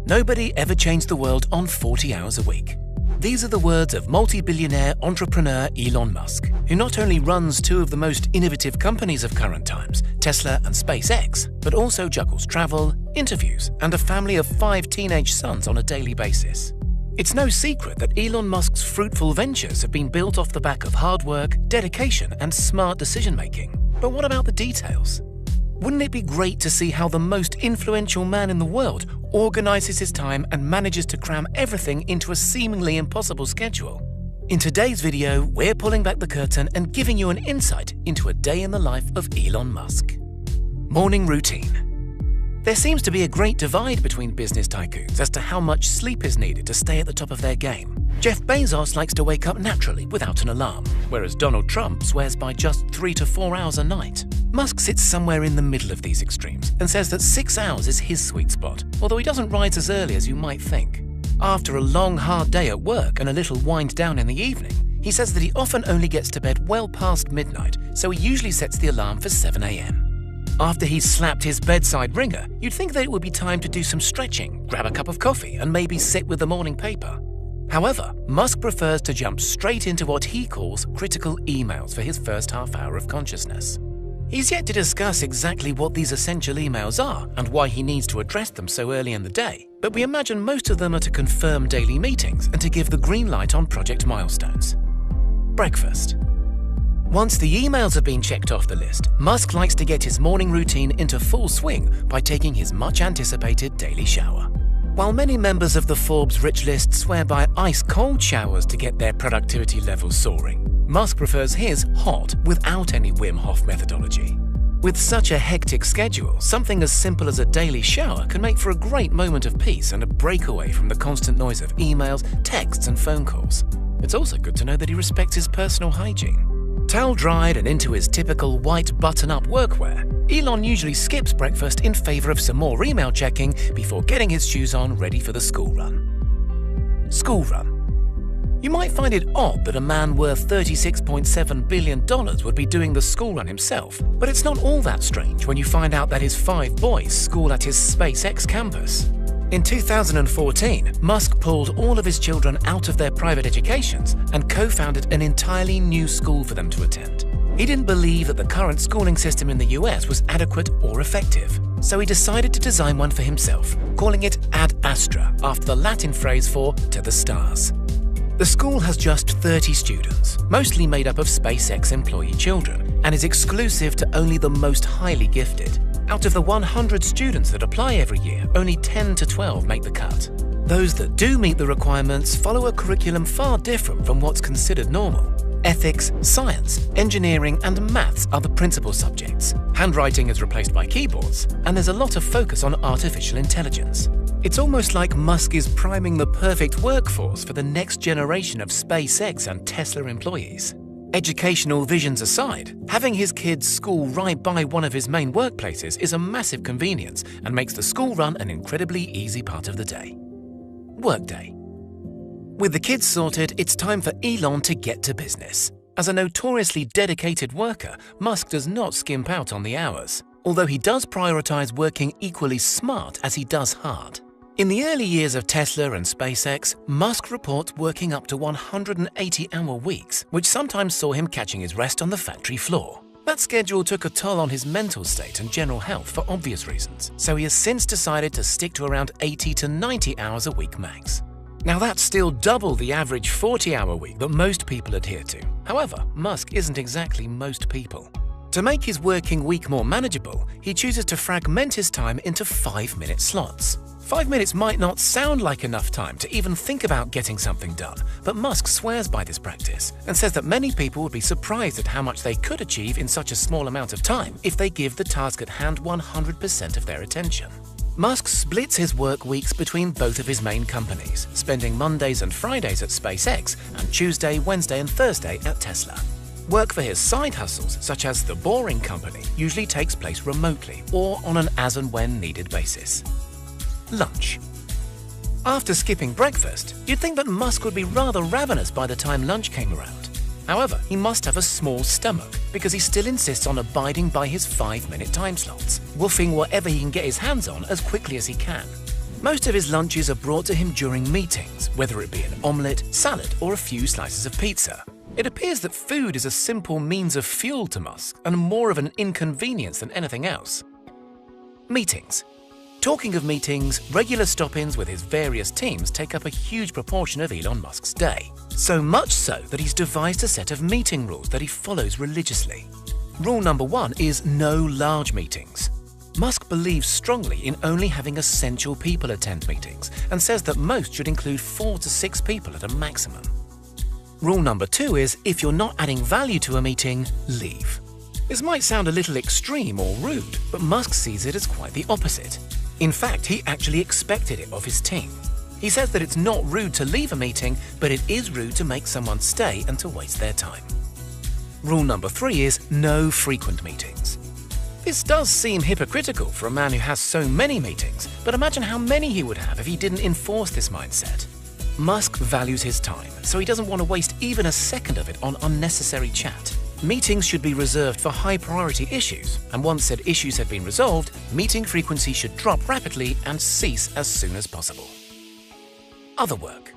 Nobody ever changed the world on 40 hours a week. These are the words of multi-billionaire entrepreneur Elon Musk, who not only runs two of the most innovative companies of current times, Tesla and SpaceX, but also juggles travel, interviews, and a family of 5 teenage sons on a daily basis. It's no secret that Elon Musk's fruitful ventures have been built off the back of hard work, dedication, and smart decision-making. But what about the details? Wouldn't it be great to see how the most influential man in the world organizes his time and manages to cram everything into a seemingly impossible schedule? In today's video, we're pulling back the curtain and giving you an insight into a day in the life of Elon Musk. Morning routine. There seems to be a great divide between business tycoons as to how much sleep is needed to stay at the top of their game. Jeff Bezos likes to wake up naturally without an alarm, whereas Donald Trump swears by just 3 to 4 hours a night. Musk sits somewhere in the middle of these extremes and says that 6 hours is his sweet spot, although he doesn't rise as early as you might think. After a long, hard day at work and a little wind down in the evening, he says that he often only gets to bed well past midnight, so he usually sets the alarm for 7 a.m. After he's slapped his bedside ringer, you'd think that it would be time to do some stretching, grab a cup of coffee, and maybe sit with the morning paper. However, Musk prefers to jump straight into what he calls critical emails for his first half hour of consciousness. He's yet to discuss exactly what these essential emails are and why he needs to address them so early in the day, but we imagine most of them are to confirm daily meetings and to give the green light on project milestones. Breakfast. Once the emails have been checked off the list, Musk likes to get his morning routine into full swing by taking his much-anticipated daily shower. While many members of the Forbes rich list swear by ice-cold showers to get their productivity levels soaring, Musk prefers his hot without any Wim Hof methodology. With such a hectic schedule, something as simple as a daily shower can make for a great moment of peace and a breakaway from the constant noise of emails, texts, and phone calls. It's also good to know that he respects his personal hygiene. Towel-dried and into his typical white button-up workwear, Elon usually skips breakfast in favor of some more email checking before getting his shoes on ready for the school run. School run. You might find it odd that a man worth $36.7 billion would be doing the school run himself, but it's not all that strange when you find out that his 5 boys school at his SpaceX campus. In 2014, Musk pulled all of his children out of their private educations and co-founded an entirely new school for them to attend. He didn't believe that the current schooling system in the US was adequate or effective, so he decided to design one for himself, calling it Ad Astra, after the Latin phrase for "to the stars." The school has just 30 students, mostly made up of SpaceX employee children, and is exclusive to only the most highly gifted. Out of the 100 students that apply every year, only 10 to 12 make the cut. Those that do meet the requirements follow a curriculum far different from what's considered normal. Ethics, science, engineering, and maths are the principal subjects. Handwriting is replaced by keyboards, and there's a lot of focus on artificial intelligence. It's almost like Musk is priming the perfect workforce for the next generation of SpaceX and Tesla employees. Educational visions aside, having his kids school right by one of his main workplaces is a massive convenience and makes the school run an incredibly easy part of the day. Workday. With the kids sorted, it's time for Elon to get to business. As a notoriously dedicated worker, Musk does not skimp out on the hours, although he does prioritize working equally smart as he does hard. In the early years of Tesla and SpaceX, Musk reports working up to 180-hour weeks, which sometimes saw him catching his rest on the factory floor. That schedule took a toll on his mental state and general health for obvious reasons, so he has since decided to stick to around 80 to 90 hours a week max. Now that's still double the average 40-hour week that most people adhere to. However, Musk isn't exactly most people. To make his working week more manageable, he chooses to fragment his time into 5-minute slots. 5 minutes might not sound like enough time to even think about getting something done, but Musk swears by this practice and says that many people would be surprised at how much they could achieve in such a small amount of time if they give the task at hand 100% of their attention. Musk splits his work weeks between both of his main companies, spending Mondays and Fridays at SpaceX and Tuesday, Wednesday, and Thursday at Tesla. Work for his side hustles, such as The Boring Company, usually takes place remotely or on an as-and-when-needed basis. Lunch. After skipping breakfast, you'd think that Musk would be rather ravenous by the time lunch came around. However, he must have a small stomach because he still insists on abiding by his 5-minute time slots, woofing whatever he can get his hands on as quickly as he can. Most of his lunches are brought to him during meetings, whether it be an omelette, salad, or a few slices of pizza. It appears that food is a simple means of fuel to Musk and more of an inconvenience than anything else. Meetings. Talking of meetings, regular stop-ins with his various teams take up a huge proportion of Elon Musk's day. So much so that he's devised a set of meeting rules that he follows religiously. Rule number 1 is no large meetings. Musk believes strongly in only having essential people attend meetings and says that most should include 4 to 6 people at a maximum. Rule number 2 is if you're not adding value to a meeting, leave. This might sound a little extreme or rude, but Musk sees it as quite the opposite. In fact, he actually expected it of his team. He says that it's not rude to leave a meeting, but it is rude to make someone stay and to waste their time. Rule number 3 is no frequent meetings. This does seem hypocritical for a man who has so many meetings, but imagine how many he would have if he didn't enforce this mindset. Musk values his time, so he doesn't want to waste even a second of it on unnecessary chat. Meetings should be reserved for high-priority issues, and once said issues have been resolved, meeting frequency should drop rapidly and cease as soon as possible. Other work.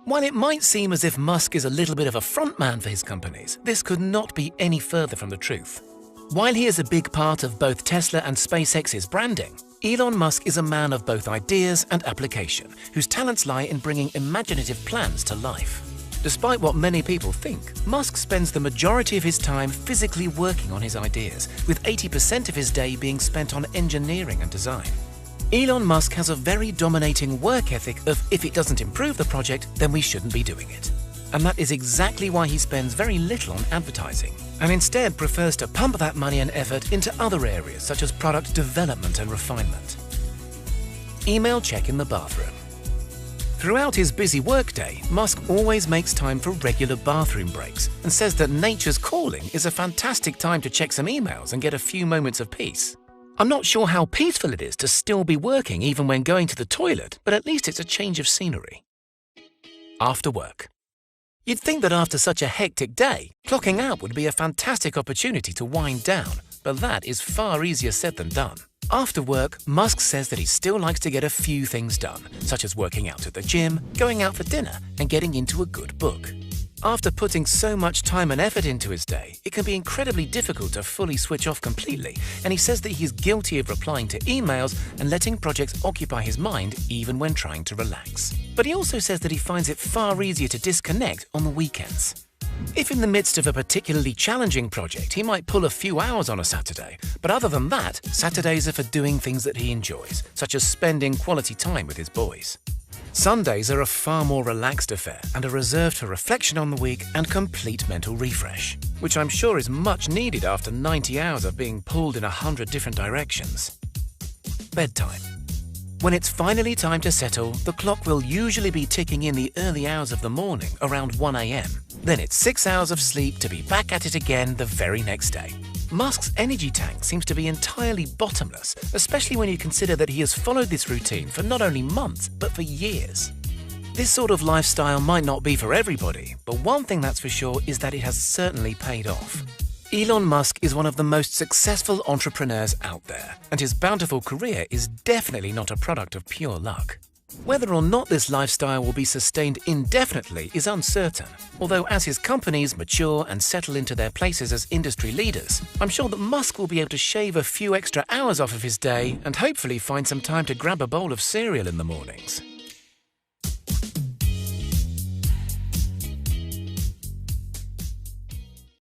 While it might seem as if Musk is a little bit of a frontman for his companies, this could not be any further from the truth. While he is a big part of both Tesla and SpaceX's branding, Elon Musk is a man of both ideas and application, whose talents lie in bringing imaginative plans to life. Despite what many people think, Musk spends the majority of his time physically working on his ideas, with 80% of his day being spent on engineering and design. Elon Musk has a very dominating work ethic of if it doesn't improve the project, then we shouldn't be doing it. And that is exactly why he spends very little on advertising, and instead prefers to pump that money and effort into other areas such as product development and refinement. Email check in the bathroom. Throughout his busy workday, Musk always makes time for regular bathroom breaks and says that nature's calling is a fantastic time to check some emails and get a few moments of peace. I'm not sure how peaceful it is to still be working even when going to the toilet, but at least it's a change of scenery. After work. You'd think that after such a hectic day, clocking out would be a fantastic opportunity to wind down, but that is far easier said than done. After work, Musk says that he still likes to get a few things done, such as working out at the gym, going out for dinner, and getting into a good book. After putting so much time and effort into his day, it can be incredibly difficult to fully switch off completely, and he says that he's guilty of replying to emails and letting projects occupy his mind even when trying to relax. But he also says that he finds it far easier to disconnect on the weekends. If in the midst of a particularly challenging project, he might pull a few hours on a Saturday, but other than that, Saturdays are for doing things that he enjoys, such as spending quality time with his boys. Sundays are a far more relaxed affair and are reserved for reflection on the week and complete mental refresh, which I'm sure is much needed after 90 hours of being pulled in 100 different directions. Bedtime. When it's finally time to settle, the clock will usually be ticking in the early hours of the morning, around 1 a.m. Then it's 6 hours of sleep to be back at it again the very next day. Musk's energy tank seems to be entirely bottomless, especially when you consider that he has followed this routine for not only months, but for years. This sort of lifestyle might not be for everybody, but one thing that's for sure is that it has certainly paid off. Elon Musk is one of the most successful entrepreneurs out there, and his bountiful career is definitely not a product of pure luck. Whether or not this lifestyle will be sustained indefinitely is uncertain, although as his companies mature and settle into their places as industry leaders, I'm sure that Musk will be able to shave a few extra hours off of his day and hopefully find some time to grab a bowl of cereal in the mornings.